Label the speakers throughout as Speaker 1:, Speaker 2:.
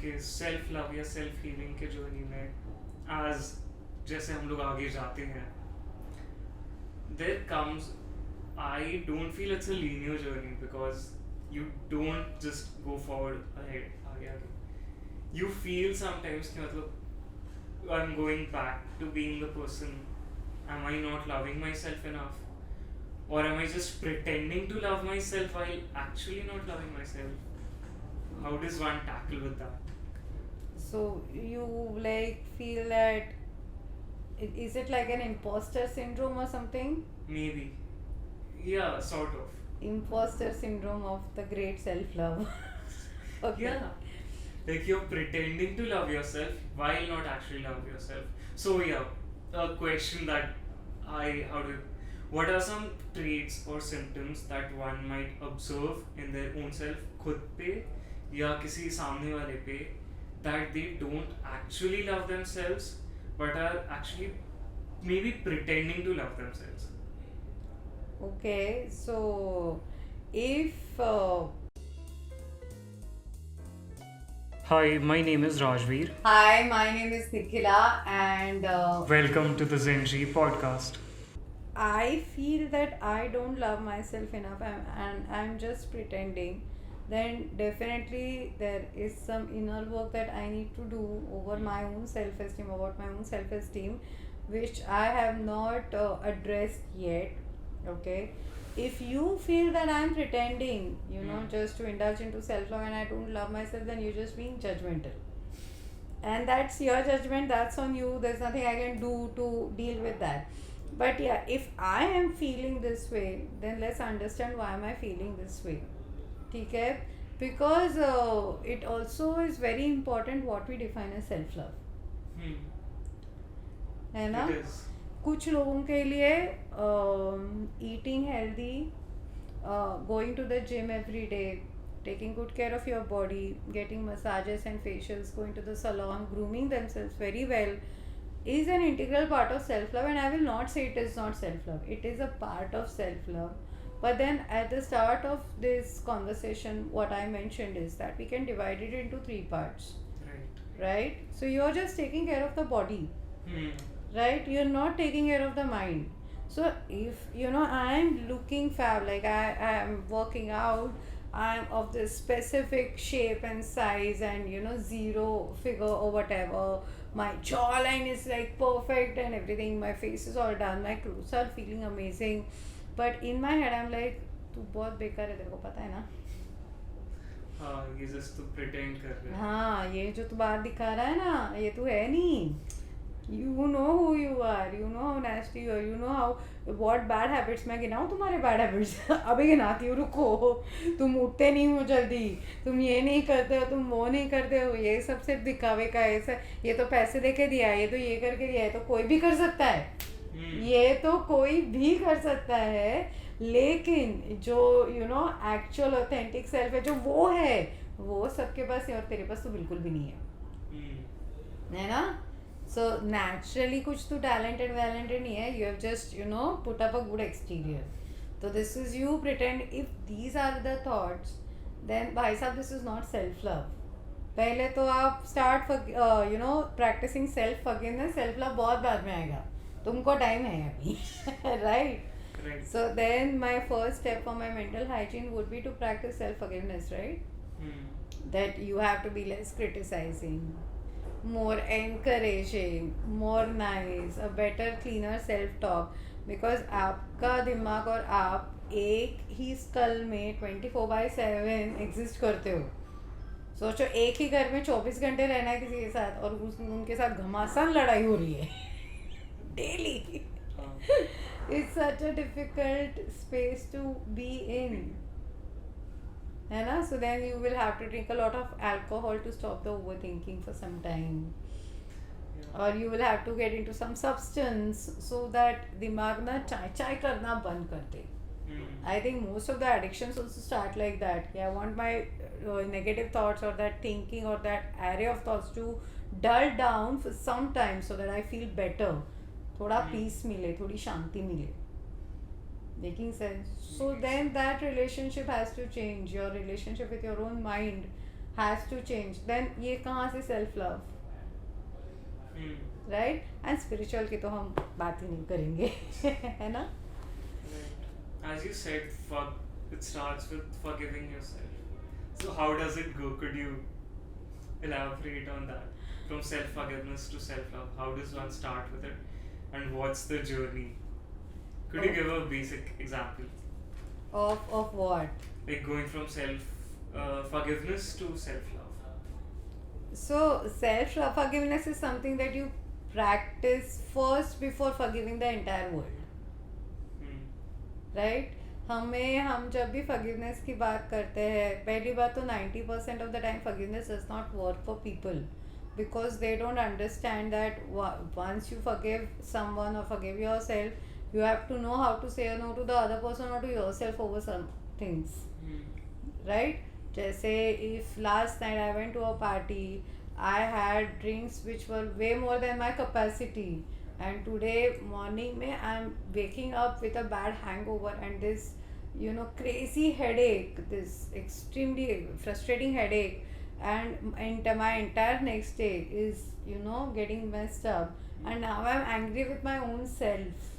Speaker 1: कि self love या self healing के जर्नी में आज जैसे हम लोग आगे जाते हैं, there comes, I don't feel it's a linear journey because you don't just go forward ahead आगे आगे. You feel sometimes कि मतलब I'm going back to being the person. Am I not loving myself enough? Or am I just pretending to love myself while actually not loving myself? How does one tackle with that?
Speaker 2: So you like feel that is it like an imposter syndrome or something?
Speaker 1: Maybe. Yeah, sort of.
Speaker 2: Imposter syndrome of the great self-love. Okay.
Speaker 1: Yeah. Like you're pretending to love yourself while not actually love yourself. So yeah, a question that what are some traits or symptoms that one might observe in their own self खुद पे या किसी सामने वाले पे that they don't actually love themselves but are actually maybe pretending to love themselves.
Speaker 2: Okay, so if
Speaker 1: Hi, my name is Rajveer.
Speaker 2: Hi, my name is Nikhila, and
Speaker 1: Welcome to the Zenji podcast.
Speaker 2: I feel that I don't love myself enough and I'm just pretending, then definitely there is some inner work that I need to do over my own self esteem, about my own self esteem, which I have not addressed yet. Okay. If you feel that I'm pretending, just to indulge into self love and I don't love myself, then you're just being judgmental. And that's your judgment, that's on you. There's nothing I can do to deal with that. But yeah, if I am feeling this way, then let's understand why am I feeling this way. Okay? Because it also is very important what we define as self love. है ना?
Speaker 1: It is.
Speaker 2: कुछ लोगों के लिए eating healthy, going to the gym every day, taking good care of your body, getting massages and facials, going to the salon, grooming themselves very well is an integral part of self-love. And I will not say it is not self-love. It is a part of self-love. But then at the start of this conversation, what I mentioned is that we can divide it into three parts. Right? So you're just taking care of the body. Right? You're not taking care of the mind. So if I'm looking fab, like I am working out, I'm of this specific shape and size and zero figure or whatever, my jawline is like perfect and everything, my face is all done, my clothes are feeling amazing, but in my head I'm like तू बहुत बेकार है, तेरे को पता है ना.
Speaker 1: हाँ, ये जस्ट तू pretend कर रहा है.
Speaker 2: हाँ, ये जो तू बाहर दिखा रहा है ना, ये तू है नहीं. You know who you are, you know how nasty you are, you know how what bad habits. मैं गिनाऊँ तुम्हारे bad habits? अभी गिनाती हूँ, रुको. तुम उठते नहीं हो जल्दी, तुम ये नहीं करते हो, तुम वो नहीं करते हो, ये सब सिर्फ दिखावे का है. ऐसा ये तो पैसे दे के दिया है, ये तो ये करके दिया है, तो कोई भी कर सकता है. ये तो कोई भी कर सकता है, लेकिन जो एक्चुअल ऑथेंटिक सेल्फ है, जो वो है, वो सबके पास है और तेरे पास तो बिल्कुल भी नहीं है ना. So naturally कुछ तो talented नहीं है. You have just put up a good exterior. So this is you pretend. If these are the thoughts, then भाई साहब, this is not self love. पहले तो आप start practicing self forgiveness. Self love बहुत बाद में आएगा, तुमको time है अभी. Right? So then my first step for my mental hygiene would be to practice self forgiveness, right? That you have to be less criticizing, more encouraging, more nice, a better cleaner self talk. Because आपका दिमाग और आप एक ही school में 24/7 exist करते हो. सोचो, एक ही घर में 24 घंटे रहना है किसी के साथ और उनके साथ घमासान लड़ाई हो रही है daily. It's such a difficult space to be in, है ना. So then you will have to drink a lot of alcohol to stop the overthinking for some time, or you will have to get into some substance so that दिमाग ना चाय करना बंद कर दे. I think most of the addictions also start like that. I want my negative thoughts or that thinking or that array of thoughts to dull down for some time so that I feel better. थोड़ा peace मिले, थोड़ी शांति मिले. Making sense? So then that relationship has to change. Your relationship with your own mind has to change, then ये कहाँ से self love,
Speaker 1: Hmm.
Speaker 2: Right? And spiritual की तो हम बात ही नहीं करेंगे है ना?
Speaker 1: Right. As you said, it starts with forgiving yourself. So how does it go? Could you elaborate on that? From self-forgiveness to self-love, how does one start with it? And what's the journey? Could you
Speaker 2: Oh.
Speaker 1: give a basic example?
Speaker 2: Of what?
Speaker 1: Like going from forgiveness to self-love.
Speaker 2: So self forgiveness is something that you practice first before forgiving the entire world,
Speaker 1: Hmm.
Speaker 2: Right? हम जब भी forgiveness की बात करते हैं, पहली बात तो 90% of the time forgiveness does not work for people because they don't understand that once you forgive someone और forgive yourself, you have to know how to say no to the other person or to yourself over some things,
Speaker 1: Hmm.
Speaker 2: right? जैसे if last night I went to a party, I had drinks which were way more than my capacity, and today morning में I'm waking up with a bad hangover and this crazy headache, this extremely frustrating headache, and my entire next day is getting messed up, and now I'm angry with my own self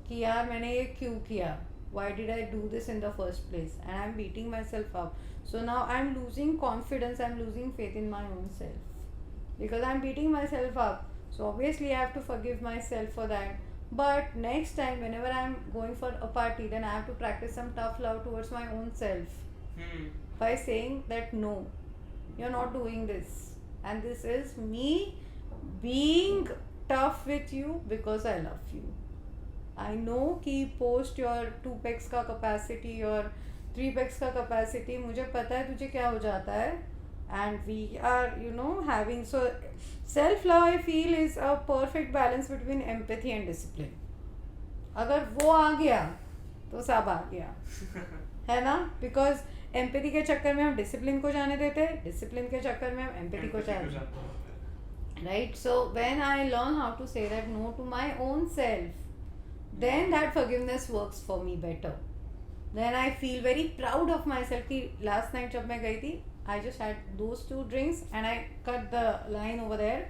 Speaker 2: कि यार मैंने ये क्यों किया, why did I do this in the first place, and I'm beating myself up. So now I'm losing confidence, I'm losing faith in my own self because I'm beating myself up. So obviously I have to forgive myself for that. But next time whenever I'm going for a party, then I have to practice some tough love towards my own self
Speaker 1: Hmm.
Speaker 2: by saying that no, you're not doing this, and this is me being tough with you because I love you. I know कि post your 2 pecs का capacity or 3 pecs का capacity, मुझे पता है तुझे क्या हो जाता है, and we are having, so self love I feel is a perfect balance between empathy and discipline. अगर वो आ गया तो सब आ गया है ना, बिकॉज एम्पैथी के चक्कर में हम डिसिप्लिन को जाने देते हैं, डिसिप्लिन के चक्कर में हम एम्पैथी को जाने देते हैं, right? So when I learn how to say that no to my own self, then that forgiveness works for me better. Then I feel very proud of myself कि last night जब मैं गई थी, I just had those 2 drinks and I cut the line over there.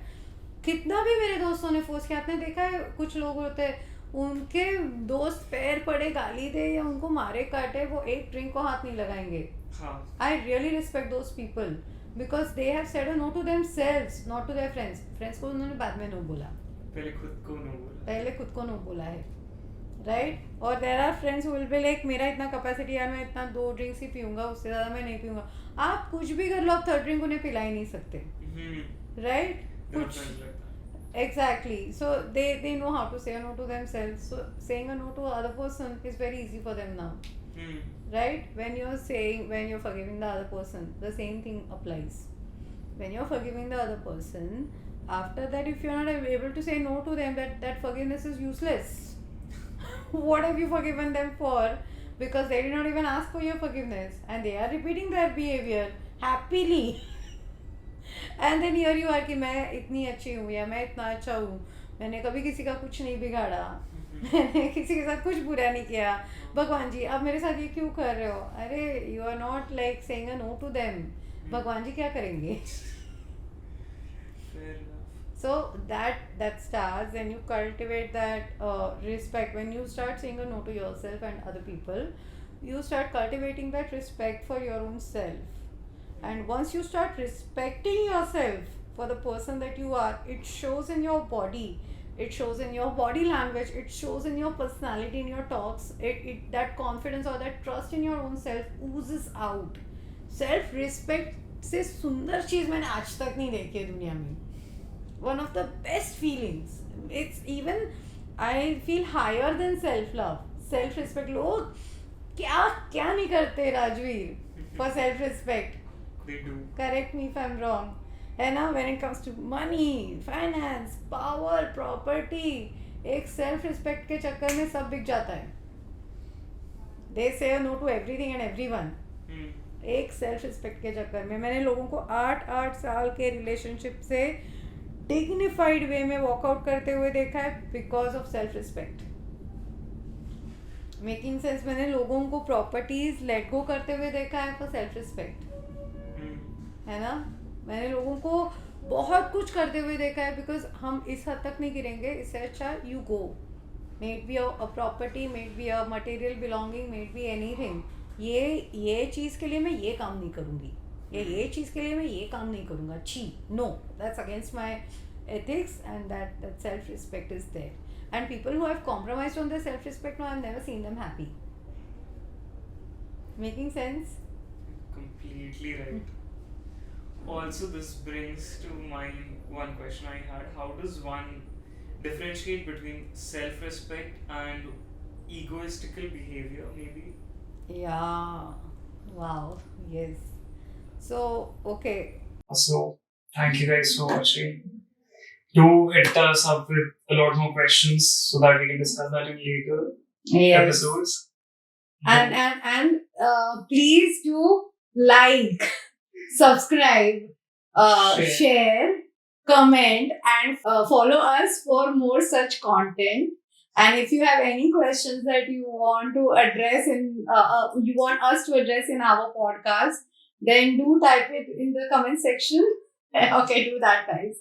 Speaker 2: कितना भी मेरे दोस्तों ने फोर्स किया, आपने देखा है कुछ लोग होते हैं उनके दोस्त पैर पड़े गाली दे या उनको मारे काटे, वो एक ड्रिंक को हाथ नहीं लगाएंगे.
Speaker 1: हाँ.
Speaker 2: I really respect those people because they have said a no to themselves, not to their friends. Friends को उन्होंने बाद में no बोला,
Speaker 1: पहले खुद को no बोला.
Speaker 2: पहले खुद को no बोला है, राइट? और there are friends will be like मेरा इतना कैपेसिटी यार, मैं इतना 2 ड्रिंक्स ही पीऊँगा, उससे ज़्यादा मैं नहीं पीऊँगा. आप कुछ भी कर लो, आप 3rd ड्रिंक उन्हें पिला ही नहीं सकते, राइट? कुछ exactly. So they know how to say a no to themselves. So saying a no to other person is very easy for them now, right? When you're forgiving the other person, the same thing applies. When you're forgiving the other person, after that if you're not able to say no to them, that forgiveness is useless. What have you forgiven them for? Because they did not even ask for your forgiveness and they are repeating their behavior happily. And then here you are कि मैं इतनी अच्छी हूँ या मैं इतना अच्छा हूँ, मैंने कभी किसी का कुछ नहीं बिगाड़ा, मैंने किसी के साथ कुछ बुरा नहीं किया, भगवान जी आप मेरे साथ ये क्यों कर रहे हो? अरे you are not like saying a no to them, भगवान जी क्या करेंगे? So that starts when you cultivate that respect. When you start saying a no to yourself and other people, you start cultivating that respect for your own self. And once you start respecting yourself for the person that you are, it shows in your body, it shows in your body language, it shows in your personality, in your talks. It that confidence or that trust in your own self oozes out. Self respect से सुंदर चीज़ मैंने आज तक नहीं देखी है दुनिया में. One of the best feelings. It's even, I feel higher than self love. Self respect. लोग क्या नहीं करते Rajveer for self respect.
Speaker 1: They do.
Speaker 2: Correct me if I'm wrong. है ना? When it comes to money, finance, power, property, एक self respect के चक्कर में सब बिक जाता है. They say no to everything and everyone. एक सेल्फ रिस्पेक्ट के चक्कर में मैंने लोगों को 8 साल के रिलेशनशिप से डिग्निफाइड वे में वॉकआउट करते हुए देखा है because of self respect. Making sense. मैंने लोगों को प्रॉपर्टीज लेट गो करते हुए देखा है फॉर सेल्फ रिस्पेक्ट. है ना. मैंने लोगों को बहुत कुछ करते हुए देखा है, बिकॉज हम इस हद तक नहीं गिरेंगे. इससे अच्छा you go, made be a property, made be a material belonging, made be anything. ये चीज़ के लिए मैं ये काम नहीं करूँगी, या ये चीज़ के लिए मैं ये काम नहीं करूँगा. छी, no, that's against my ethics, and that self respect is there. And people who have compromised on their self respect, no, I've never seen them happy. Making sense?
Speaker 1: Completely right. Also, this brings to mind one question I had. How does one differentiate between self respect and egoistical behavior, maybe?
Speaker 2: Yeah. Wow. Yes. So, okay.
Speaker 1: So, thank you guys for watching. Do hit us up with a lot more questions so that we can discuss that in later
Speaker 2: Yes.
Speaker 1: episodes.
Speaker 2: And please do like, subscribe, share, comment, and follow us for more such content. And if you have any questions that you want to address you want us to address in our podcast, then do type it in the comment section. Okay, do that, guys.